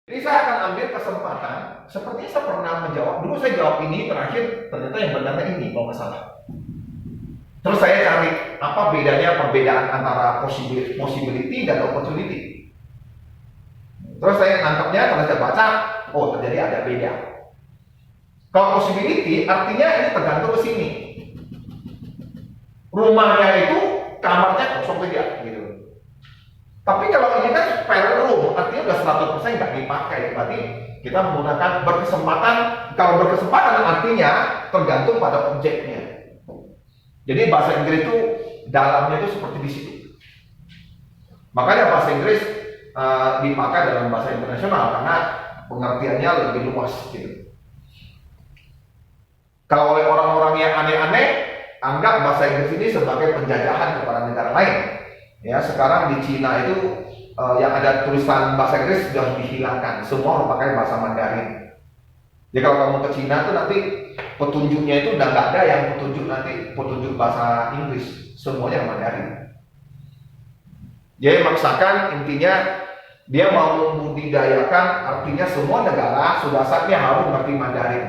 Jadi saya akan ambil kesempatan, sepertinya saya pernah menjawab, dulu saya jawab ini, terakhir ternyata yang benarnya ini, kalau nggak salah. Terus saya cari apa bedanya, perbedaan antara possibility dan opportunity. Terus saya nangkapnya, kalau saya baca, oh terjadi ada beda. Kalau possibility artinya ini tergantung ke sini. Rumahnya itu kamarnya kosong tidak gitu. Tapi kalau ini kan spare room, artinya udah 100% nggak dipakai. Berarti kita menggunakan berkesempatan. Kalau berkesempatan artinya tergantung pada objeknya. Jadi bahasa Inggris itu dalamnya itu seperti di situ. Makanya bahasa Inggris dipakai dalam bahasa internasional karena pengertiannya lebih luas gitu. Kalau oleh orang-orang yang aneh-aneh, anggap bahasa Inggris ini sebagai penjajahan kepada negara lain. Ya, sekarang di Cina itu yang ada tulisan bahasa Inggris sudah dihilangkan, semua pakai bahasa Mandarin. Jadi kalau kamu ke Cina tuh nanti petunjuknya itu udah nggak ada yang petunjuk bahasa Inggris, semuanya Mandarin. Jadi maksakan intinya dia mau membudidayakan, artinya semua negara sudah saatnya harus mengerti Mandarin.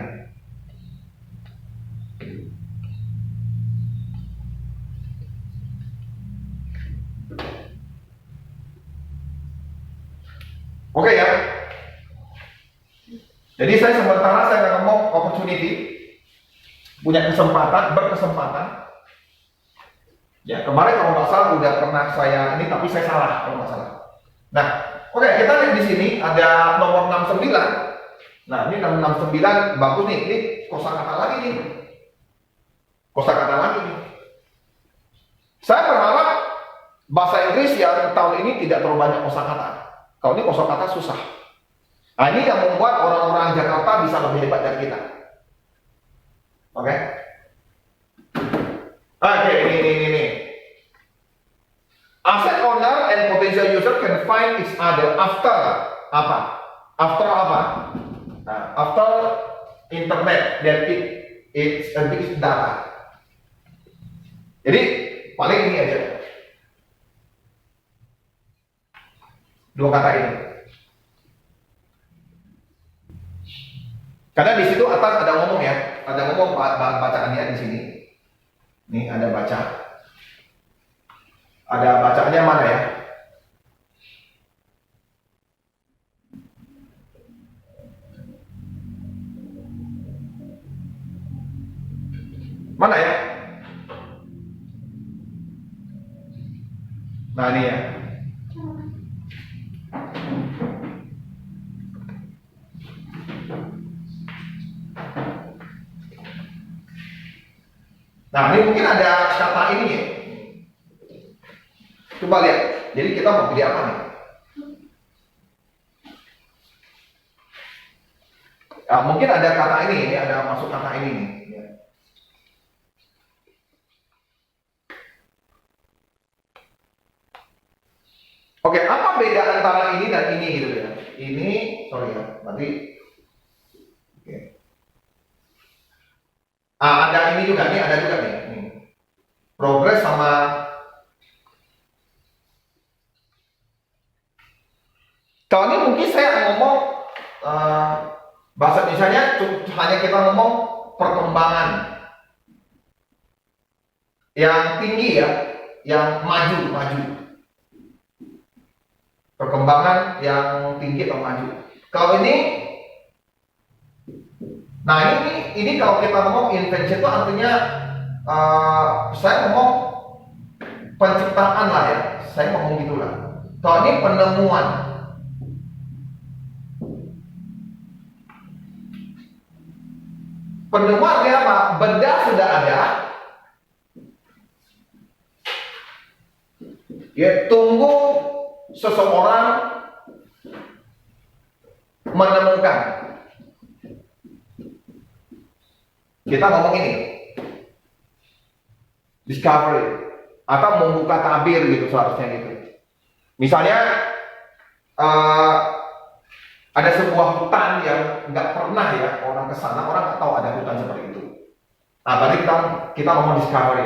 Oke ya. Jadi sementara saya ngomong opportunity, punya kesempatan, berkesempatan. Ya kemarin kalau nggak salah udah pernah saya ini, tapi saya salah kalau nggak salah. Nah, oke, kita lihat di sini ada nomor 69. Nah ini 69 bagus nih, ini kosakata lagi nih, kosakata lagi nih. Saya berharap bahasa Inggris yang tahun ini tidak terlalu banyak kosakata. Kalau ini kosakata susah. Nah ini yang membuat orang-orang Jakarta bisa lebih hebat dari kita. Oke? Oke, ini. Asset owner and potential user can find each other after apa? After apa? Nah, after internet dan it's a big data. Jadi paling ini aja. Dua kata ini. Karena di situ atas ada ngomong ya, ada ngomong bacaannya di sini. Nih ada baca. Ada bacaannya mana ya? Mana ya? Nah ini ya. Nah ini mungkin ada kata ini ya. Coba lihat. Jadi kita mau pilih apa nih? Nah, mungkin ada kata ini ada masuk kata ini nih. Oke, apa beda antara ini dan ini gitu ya? Ini, sorry ya, nanti. Oke. Ada ini juga nih, ada juga nih. Progres sama kalau ini mungkin saya ngomong bahasa Indonesianya hanya kita ngomong perkembangan yang tinggi ya, yang maju. Perkembangan yang tinggi atau maju. Kalau ini, nah ini kalau kita ngomong invention itu artinya saya ngomong penciptaan lah ya, saya ngomong gitulah. Kalau ini penemuan. Penemuan dia apa? Benda sudah ada, ya tunggu seseorang menemukan. Kita ngomong ini discovery atau membuka tabir gitu, seharusnya gitu. Misalnya ada sebuah hutan yang nggak pernah ya orang kesana, orang nggak tahu ada hutan seperti itu. Nah tadi kita ngomong discovery.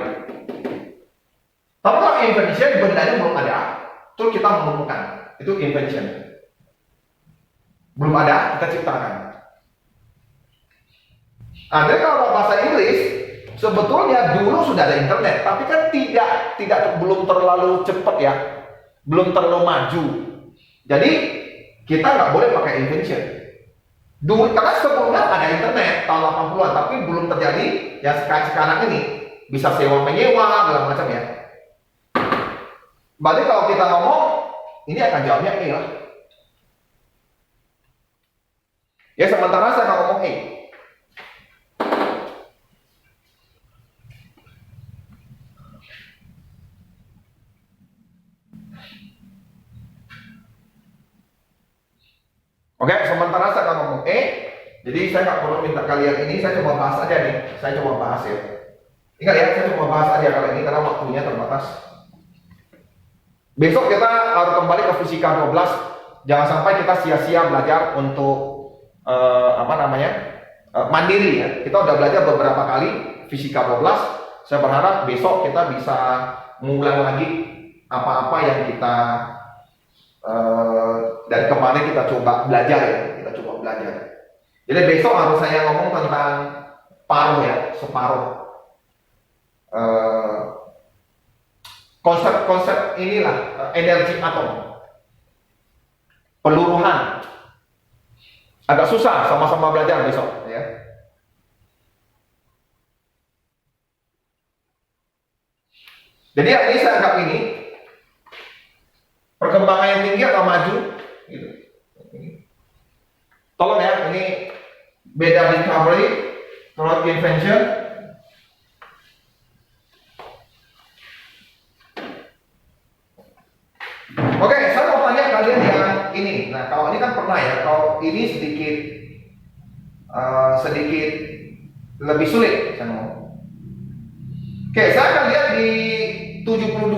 Tapi kalau invention bendanya belum ada, terus kita menemukan, itu invention. Belum ada, kita ciptakan. Ada kalau bahasa Inggris, sebetulnya dulu sudah ada internet, tapi kan belum terlalu cepat ya, belum terlalu maju. Jadi kita nggak boleh pakai invention. Dulu karena sebelumnya ada internet tahun 80-an, tapi belum terjadi yang sekarang ini bisa sewa menyewa segala macam ya. Berarti kalau kita ngomong, ini akan jawabnya E lah. Ya sementara saya akan ngomong E. Oke, sementara saya akan ngomong E. Jadi saya nggak perlu minta kalian ini, saya coba bahas aja nih. Saya coba bahas ya. Ingat ya, saya coba bahas aja kali ini karena waktunya terbatas. Besok kita harus kembali ke fisika 12. Jangan sampai kita sia-sia belajar untuk mandiri ya. Kita udah belajar beberapa kali fisika 12. Saya berharap besok kita bisa mengulang lagi apa-apa yang kita dari kemarin kita coba belajar ya. Kita coba belajar. Jadi besok harus saya ngomong tentang paruh ya, separuh. Konsep-konsep inilah energi atom, peluruhan. Agak susah, sama-sama belajar besok ya. Jadi ini saya anggap ini perkembangan yang tinggi atau maju gitu. Tolong ya, ini beda discovery, kalau invention. Oke, saya mau tanya kalian yang ini. Nah, kalau ini kan pernah ya, kalau ini sedikit lebih sulit saya ngomong. Oke, saya akan lihat di 72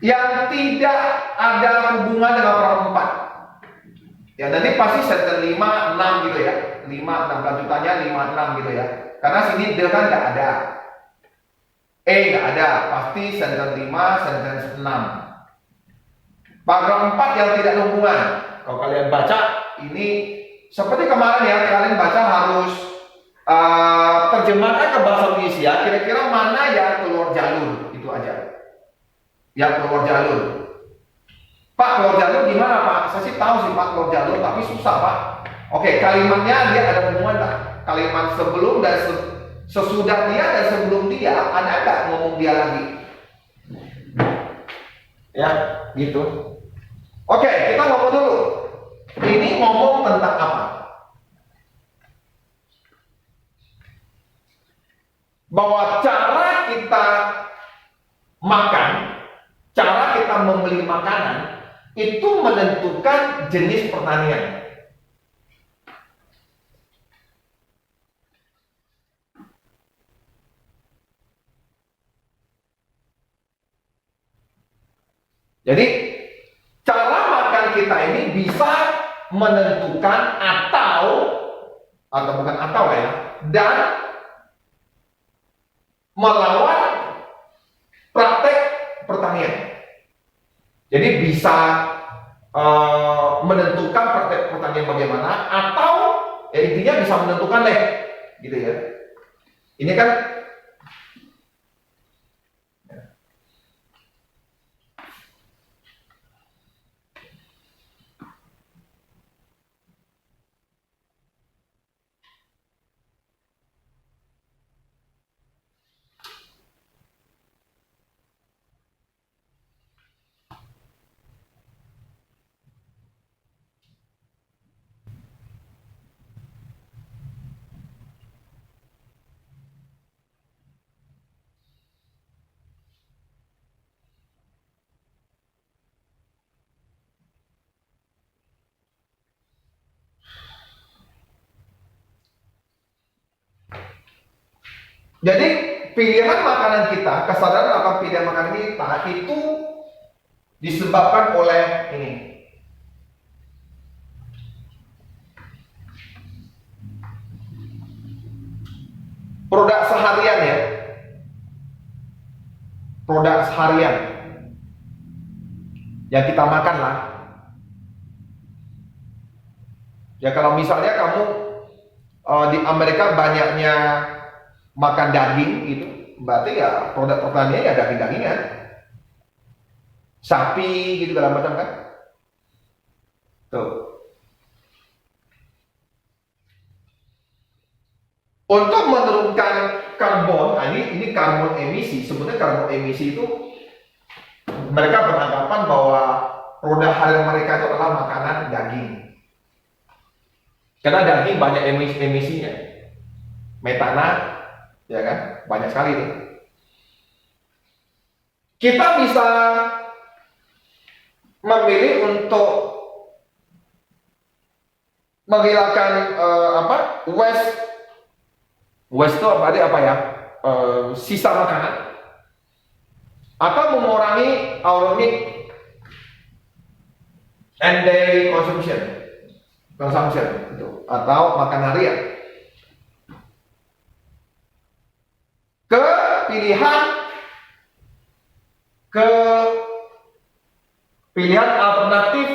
yang tidak ada hubungan dengan orang 4. Ya, nanti pasti senten 5, 6 gitu ya. 5, 6 lanjutannya 5, 6 gitu ya. Karena sini D kan nggak ada. E nggak ada, pasti sentence 5, sentence 6. Paragraf 4 yang tidak ada hubungan. Kalau kalian baca ini seperti kemarin ya, kalian baca harus terjemahkan ke bahasa Indonesia. Kira-kira mana yang keluar jalur, itu aja. Yang keluar jalur. Pak, keluar jalur gimana Pak? Saya sih tahu sih Pak keluar jalur, tapi susah Pak. Oke, kalimatnya dia ada hubungan tak? Kalimat sebelum dan sesudah dia dan sebelum dia ada nggak ngomong dia lagi? Ya, gitu. Oke, kita ngomong dulu. Ini ngomong tentang apa? Bahwa cara kita makan, cara kita membeli makanan itu menentukan jenis pertanian. Jadi cara makan kita ini bisa menentukan atau bukan atau ya, dan melawan praktek pertanian. Jadi bisa menentukan praktek pertanian bagaimana, atau ya intinya bisa menentukan deh, gitu ya. Ini kan jadi pilihan makanan kita, kesadaran akan pilihan makanan kita itu disebabkan oleh ini. Produk seharian ya. Produk seharian. yang kita makan lah. Ya kalau misalnya kamu di Amerika banyaknya makan daging gitu, berarti ya produk pertanian ya daging-dagingan, sapi gitu segala macam kan. Tuh. Untuk menurunkan karbon, nah ini karbon emisi. Sebenarnya karbon emisi itu mereka beranggapan bahwa produk harian mereka itu adalah makanan daging. Karena daging banyak emisinya, metana, ya kan, banyak sekali itu. Kita bisa memilih untuk menghilangkan waste itu berarti apa ya, sisa makanan, atau mengurangi our meat and daily consumption itu, atau makan harian. Pilihan alternatif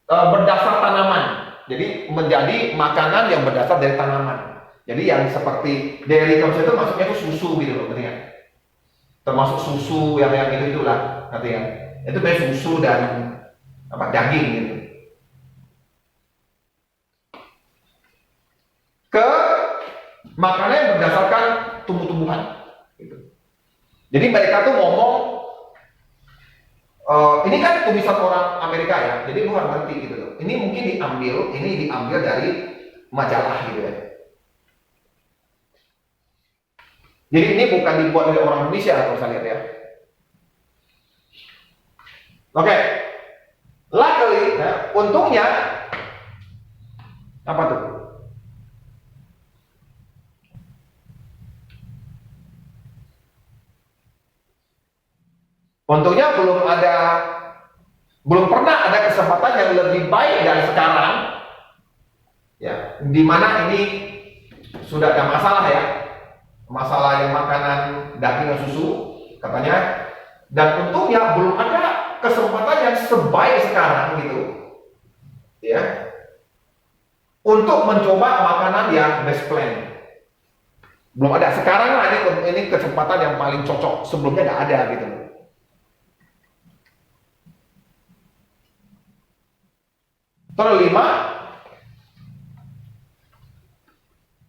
berdasar tanaman. Jadi menjadi makanan yang berdasar dari tanaman. Jadi yang seperti dairy consumption itu maksudnya itu susu gitu loh, ngerti kan? Termasuk susu yang itu itulah, ngerti kan? Itu biasanya susu dan daging gitu. Ke makanan yang berdasarkan tumbuh-tumbuhan gitu. Jadi mereka tuh ngomong ini kan tulisan orang Amerika ya, jadi lu harus ngerti gitu loh. Ini mungkin diambil dari majalah gitu ya. Jadi ini bukan dibuat oleh orang Indonesia kalau saya lihat ya. Oke. Luckily, ya, untungnya apa tuh? Untungnya belum pernah ada kesempatan yang lebih baik dari sekarang, ya, di mana ini sudah ada masalah ya, masalah yang makanan daging dan susu katanya, dan untungnya belum ada kesempatan yang sebaik sekarang gitu, ya, untuk mencoba makanan yang best plan. Belum ada. Sekarang lah ini kesempatan yang paling cocok. Sebelumnya nggak ada gitu. Terus 5.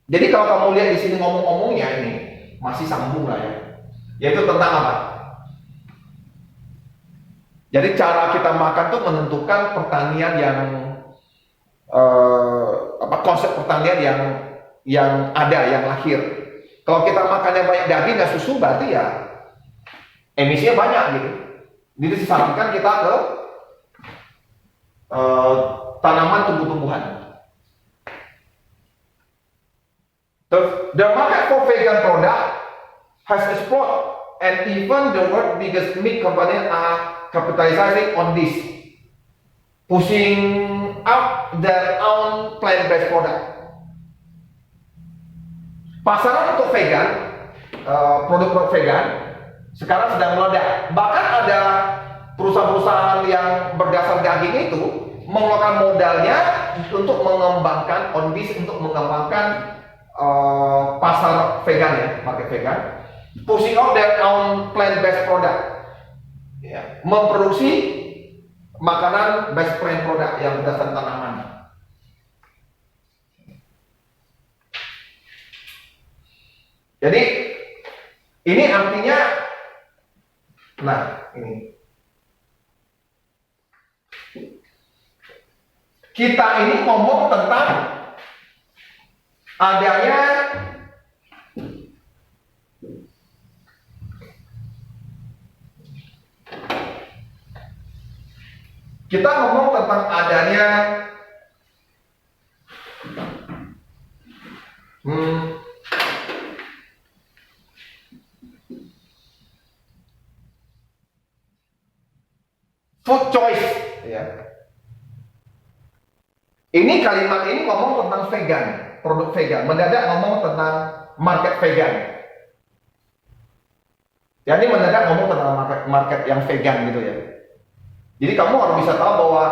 Jadi kalau kamu lihat di sini ngomong-ngomongnya ini masih sambung lah ya. Yaitu tentang apa? Jadi cara kita makan tuh menentukan pertanian yang konsep pertanian yang ada, yang lahir. Kalau kita makannya banyak daging dan susu, berarti ya emisinya banyak gitu. Jadi disarankan kita ke tanaman tumbuh-tumbuhan. The market for vegan product has exploded, and even the world's biggest meat companies are capitalizing on this, pushing out their own plant-based product. Pasaran untuk vegan, produk-produk vegan sekarang sedang meledak. Bahkan ada perusahaan-perusahaan yang berdasar daging itu mengeluarkan modalnya untuk mengembangkan untuk mengembangkan pasar vegan ya, market vegan, pushing out their own plant-based product, ya, memproduksi makanan based plant product yang berdasarkan tanaman. Jadi ini artinya, nah ini kita ini ngomong tentang adanya food choice ya. Ini kalimat ini ngomong tentang vegan, produk vegan, mendadak ngomong tentang market vegan. Jadi mendadak ngomong tentang market yang vegan gitu ya. Jadi kamu harus bisa tahu bahwa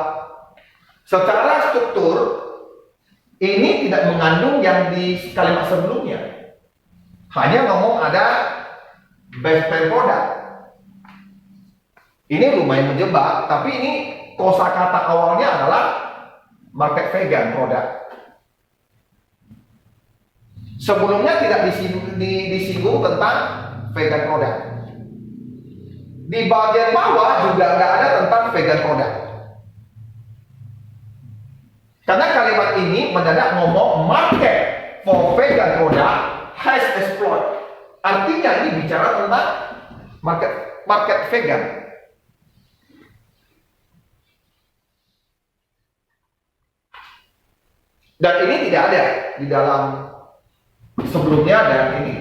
secara struktur ini tidak mengandung yang di kalimat sebelumnya. Hanya ngomong ada best friend product. Ini lumayan menjebak, tapi ini kosakata awalnya adalah market vegan product. Sebelumnya tidak disinggung tentang vegan product. Di bagian bawah juga nggak ada tentang vegan product. Karena kalimat ini mendadak ngomong market for vegan product has explored. Artinya ini bicara tentang market vegan. Dan ini tidak ada di dalam sebelumnya dan ini.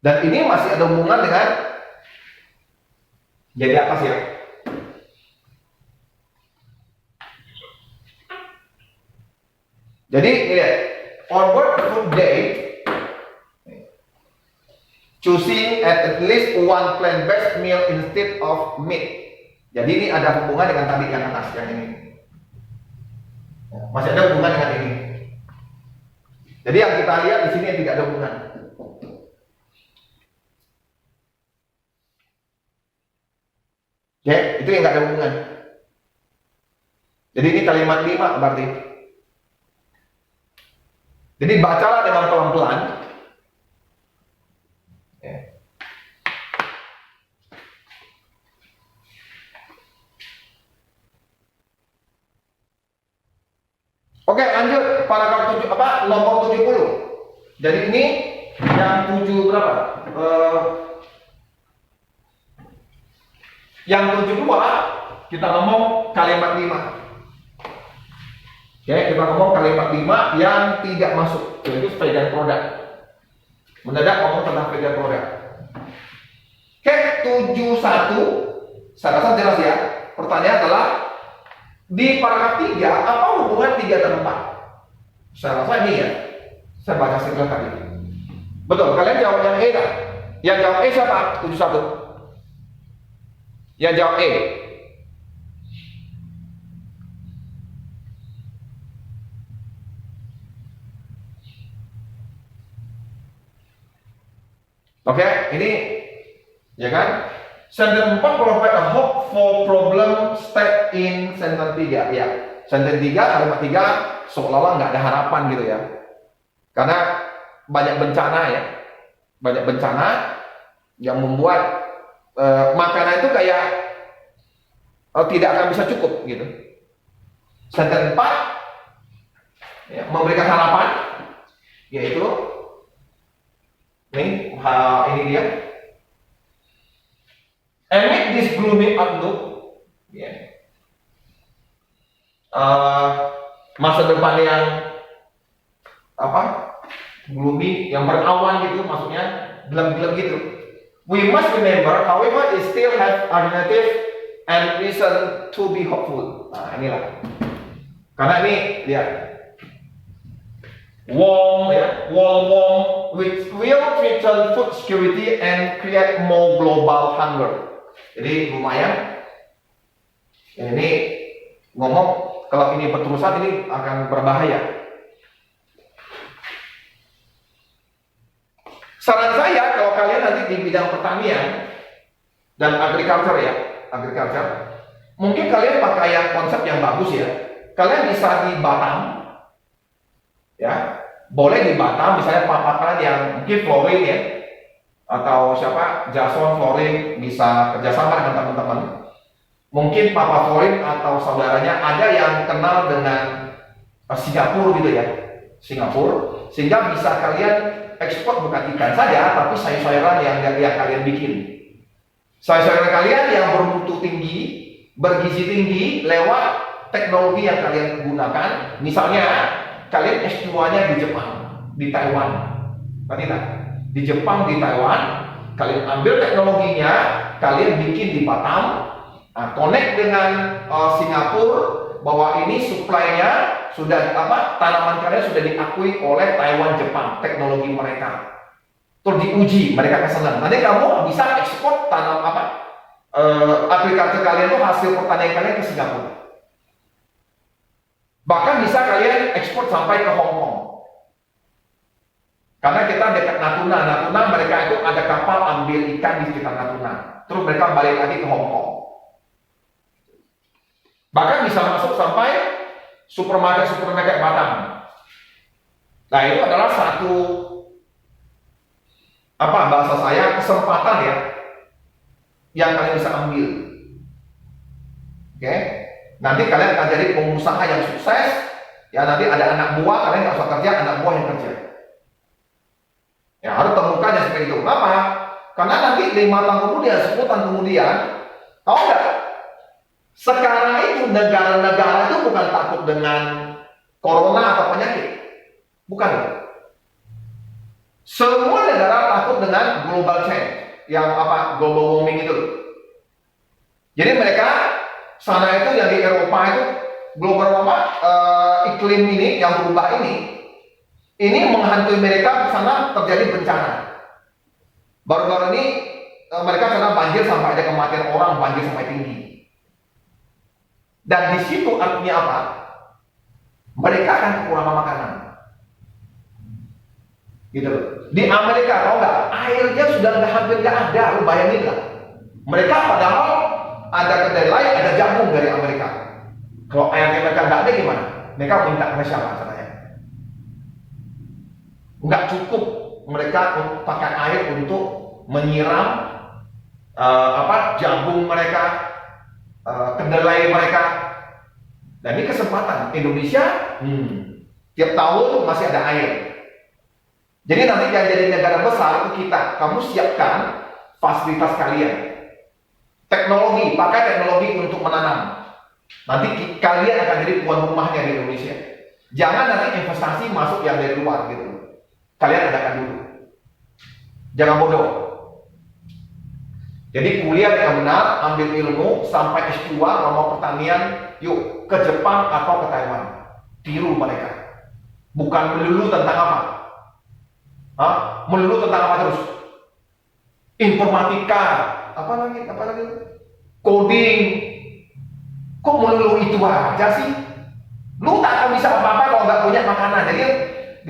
Dan ini masih ada hubungan dengan jadi apa sih ya? Jadi ini lihat, onward food day, choosing at least one plant-based meal instead of meat. Jadi ini ada hubungan dengan tadi yang atas yang ini. Masih ada hubungan dengan ini. Jadi yang kita lihat di sini tidak ada hubungan. Oke, itu yang nggak ada hubungan. Jadi ini kalimat 5 berarti. Jadi bacalah dengan pelan-pelan. Oke, lanjut paragraf 7 nomor 70. Jadi ini yang 7 berapa? Yang 72 kita ngomong kalimat 5. Oke, kita ngomong kalimat 5 yang tidak masuk, yaitu vegan product. Mendadak ngomong tentang vegan product. Oke, 71 saya rasa jelas ya. Pertanyaan adalah di paragraf 3, apa hubungan 3 dan 4? Saya rasa ini ya. Saya baca sekilas tadi. Betul, kalian jawab yang E kan? Yang jawab E siapa? 71. Yang jawab E. Oke, ini ya kan? Sentence 4 provide a hope for problem state in sentence 3. Ya, sentence 3 kalimat 3 seolah-olah nggak ada harapan gitu ya. Karena banyak bencana ya. Banyak bencana yang membuat makanan itu kayak tidak akan bisa cukup gitu. Sentence 4 ya, memberikan harapan, yaitu ini dia. Amid this gloomy outlook, ya, masa depan yang gloomy, yang berawan gitu, maksudnya gelap-gelap gitu. We must remember, however, it still have alternative and reason to be hopeful. Nah, inilah. Karena ini lihat, warm, which will threaten food security and create more global hunger. Jadi lumayan. Ini ngomong kalau ini berterusan ini akan berbahaya. Saran saya kalau kalian nanti di bidang pertanian dan agriculture ya, mungkin kalian pakai yang konsep yang bagus ya. Kalian bisa di Batam, ya, boleh di Batam, misalnya papakan yang mungkin flooring ya, atau Jason Flooring bisa kerjasama dengan teman-teman. Mungkin Papa Flooring atau saudaranya ada yang kenal dengan Singapura gitu ya, sehingga bisa kalian ekspor bukan ikan saja, tapi sayur-sayuran yang kalian bikin. Sayur-sayuran kalian yang bermutu tinggi, bergizi tinggi lewat teknologi yang kalian gunakan. Misalnya kalian S2-nya di Jepang, di Taiwan, di Jepang, di Taiwan, kalian ambil teknologinya, kalian bikin di Batam, connect dengan Singapura, bahwa ini supply-nya sudah tanaman kalian sudah diakui oleh Taiwan, Jepang, teknologi mereka. Terus diuji, mereka kesenang. Nanti kamu bisa ekspor agrikultur kalian tuh hasil pertanian kalian ke Singapura. Bahkan bisa kalian ekspor sampai ke Hong Kong. Karena kita dekat Natuna. Natuna mereka itu ada kapal ambil ikan di sekitar Natuna. Terus mereka balik lagi ke Hong Kong. Bahkan bisa masuk sampai supermarket Batam. Nah itu adalah satu bahasa saya kesempatan ya yang kalian bisa ambil. Oke, nanti kalian akan jadi pengusaha yang sukses. Ya nanti ada anak buah, kalian nggak usah kerja, anak buah yang kerja. Ya harus temukan yang seperti itu. Kenapa? Karena nanti 5 tahun kemudian, 10 tahun kemudian, tahu nggak? Sekarang itu negara-negara itu bukan takut dengan corona atau penyakit, bukan. Semua negara takut dengan global change, yang global warming itu. Jadi mereka sana itu yang di Eropa itu global iklim ini yang berubah ini menghantui mereka. Sana terjadi bencana. Baru-baru ini mereka kena banjir sampai ada kematian orang, banjir sampai tinggi. Dan di situ artinya apa? Mereka akan kekurangan makanan. Gitu loh. Di Amerika tahu nggak? Airnya sudah hampir nggak ada. Lu bayangin lah. Mereka padahal ada kedelai, ada jagung dari Amerika. Kalau airnya mereka nggak ada gimana? Mereka minta ke siapa katanya? Nggak cukup mereka pakai air untuk menyiram jagung mereka, kedelai mereka. Dan ini kesempatan Indonesia tiap tahun masih ada air. Jadi nanti yang jadi negara besar itu kita, kamu siapkan fasilitas kalian, teknologi, pakai teknologi untuk menanam. Nanti kalian akan jadi tuan rumahnya di Indonesia. Jangan nanti investasi masuk yang dari luar gitu. Kalian adakan dulu. Jangan bodoh. Jadi kuliah yang benar, ambil ilmu sampai S2, mau pertanian, yuk ke Jepang atau ke Taiwan. Tiru mereka. Bukan melulu tentang apa? Melulu tentang apa terus? Informatika, apa lagi? Coding. Kok melulu itu aja sih? Lu tak akan bisa apa-apa kalau nggak punya makanan. Jadi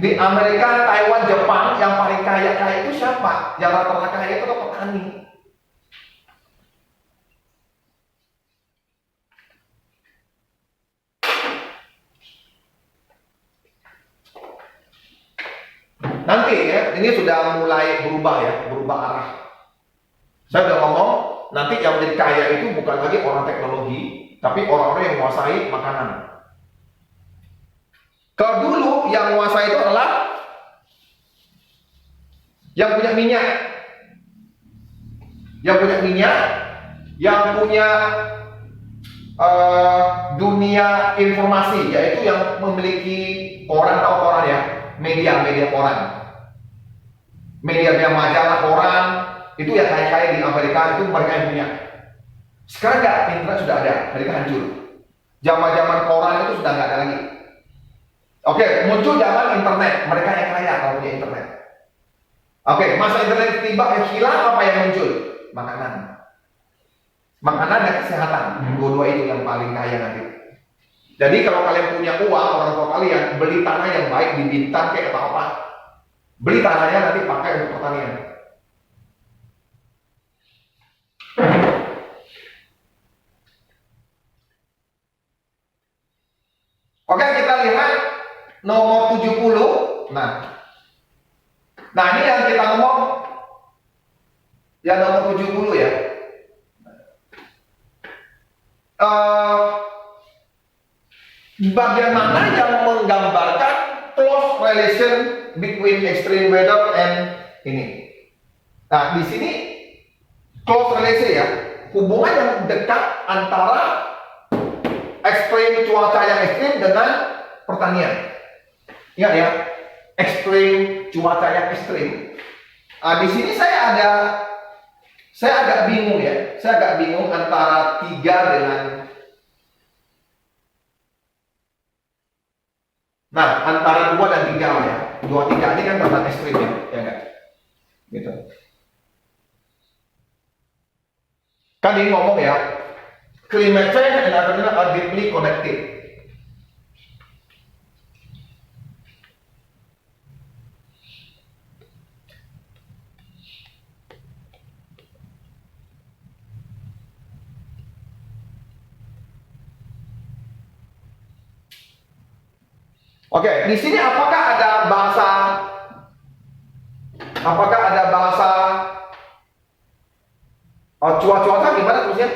di Amerika, Taiwan, Jepang yang paling kaya itu siapa? Yang rata-rata kaya itu petani. Nanti ya, ini sudah mulai berubah arah. Saya udah ngomong, nanti yang menjadi kaya itu bukan lagi orang teknologi, tapi orang-orang yang menguasai makanan. Kalau dulu yang menguasai itu adalah yang punya minyak, yang punya dunia informasi, yaitu yang memiliki koran ya, media koran. Media majalah koran itu yang kaya-kaya di Amerika itu mereka yang punya. Sekarang nggak, internet sudah ada, mereka hancur. Zaman koran itu sudah nggak ada lagi. Oke, muncul zaman internet, mereka yang kaya kalau punya internet. Oke, masa internet tiba hilang, apa yang muncul? Makanan dan kesehatan, dua-dua itu yang paling kaya nanti. Jadi kalau kalian punya uang, orang tua kalian beli tanah yang baik di Bintan kayak apa? Beli tanahnya nanti pakai untuk pertanian. Oke, kita lihat nomor 70. Nah ini yang kita ngomong yang nomor 70 ya. Bagian mana yang menggambarkan close relation between extreme weather and ini. Nah, di sini close relation ya, hubungan yang dekat antara ekstrim cuaca yang ekstrim dengan pertanian. Ingat ya, ekstrim cuaca yang ekstrim. Di sini saya agak bingung ya. Saya agak bingung antara 3 dengan Nah, antara 2 dan 3 lah ya. 2, 3 ini kan tanda ekstrim ya enggak? Gitu. Kan ini ngomong ya, climate change and agriculture are deeply connected. Oke, di sini apakah ada bahasa cuaca gimana tulisnya?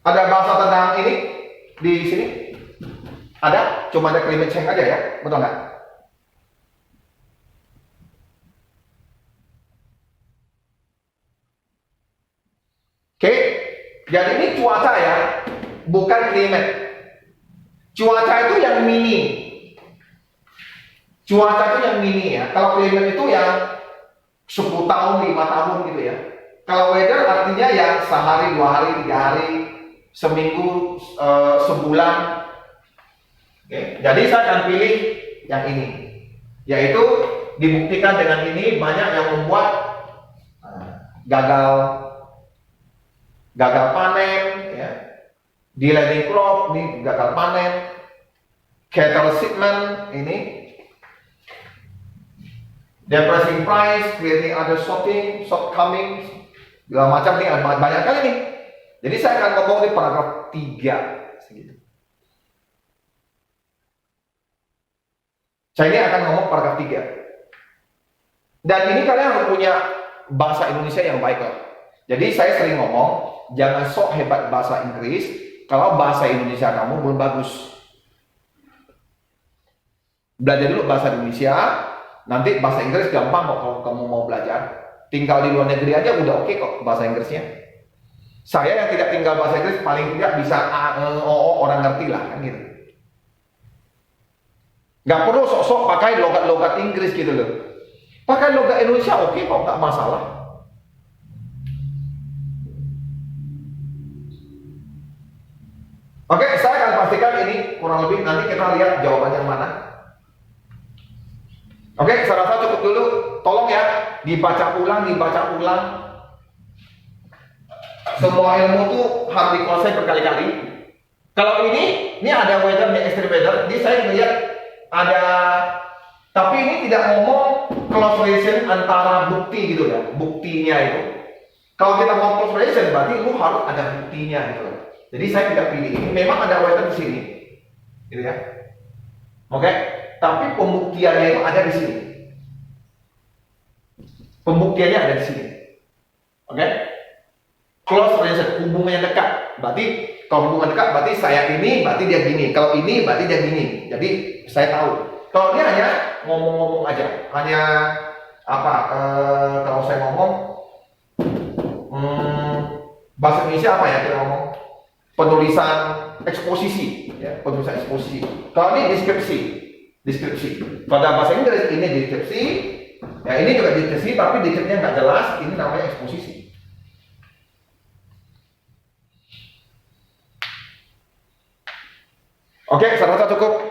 Ada bahasa tentang ini di sini? Ada? Cuma ada climate change aja ya, betul nggak? Oke, jadi ini cuaca ya, bukan climate. Cuaca itu yang mini. Cuaca itu yang mini ya. Kalau climate itu yang 10 tahun, 5 tahun gitu ya. Kalau weather artinya ya sehari, 2 hari, 3 hari, seminggu, sebulan. Oke. Jadi saya akan pilih yang ini. Yaitu dibuktikan dengan ini banyak yang membuat gagal panen ya. Delaying crop, ini gagal panen. Cattle shipment ini. Depressing price, creating other shortcomings, segala macam nih, banyak kali nih. Jadi saya akan ngomong di paragraf 3 segitu. Saya ini akan ngomong paragraf 3. Dan ini kalian harus punya bahasa Indonesia yang baik lah. Jadi saya sering ngomong, jangan sok hebat bahasa Inggris kalau bahasa Indonesia kamu belum bagus. Belajar dulu bahasa Indonesia, nanti bahasa Inggris gampang kok kalau kamu mau belajar. Tinggal di luar negeri aja udah oke kok bahasa Inggrisnya. Saya yang tidak tinggal bahasa Inggris paling tidak bisa orang ngerti lah kan gitu. Gak perlu sok-sok pakai logat-logat Inggris gitu loh. Pakai logat Indonesia oke kok, gak masalah. Oke, saya akan pastikan ini kurang lebih, nanti kita lihat jawaban yang mana. Oke, saya rasa cukup dulu. Tolong ya, dibaca ulang. Semua ilmu tuh harus dikuasai berkali-kali. Kalau ini ada weather, ini extreme weather. Jadi saya melihat ada, tapi ini tidak ngomong close relation antara bukti gitu ya, buktinya itu. Kalau kita mau close relation, berarti lu harus ada buktinya gitu. Jadi saya tidak pilih ini. Memang ada weather di sini, gitu ya. Oke, tapi pembuktiannya itu ada di sini. Pembuktiannya ada di sini. Oke? Close relation, hubungannya dekat. Berarti kalau hubungan dekat, berarti saya ini, berarti dia gini. Kalau ini, berarti dia gini. Jadi saya tahu. Kalau dia hanya ngomong-ngomong aja, hanya apa? Kalau saya ngomong, bahasa Indonesia apa ya kita ngomong? Penulisan eksposisi, ya, penulisan eksposisi. Kalau ini deskripsi. Pada bahasa Inggris ini deskripsi, ya ini juga deskripsi, tapi deskripsinya nggak jelas. Ini namanya eksposisi. Oke, saya rasa cukup.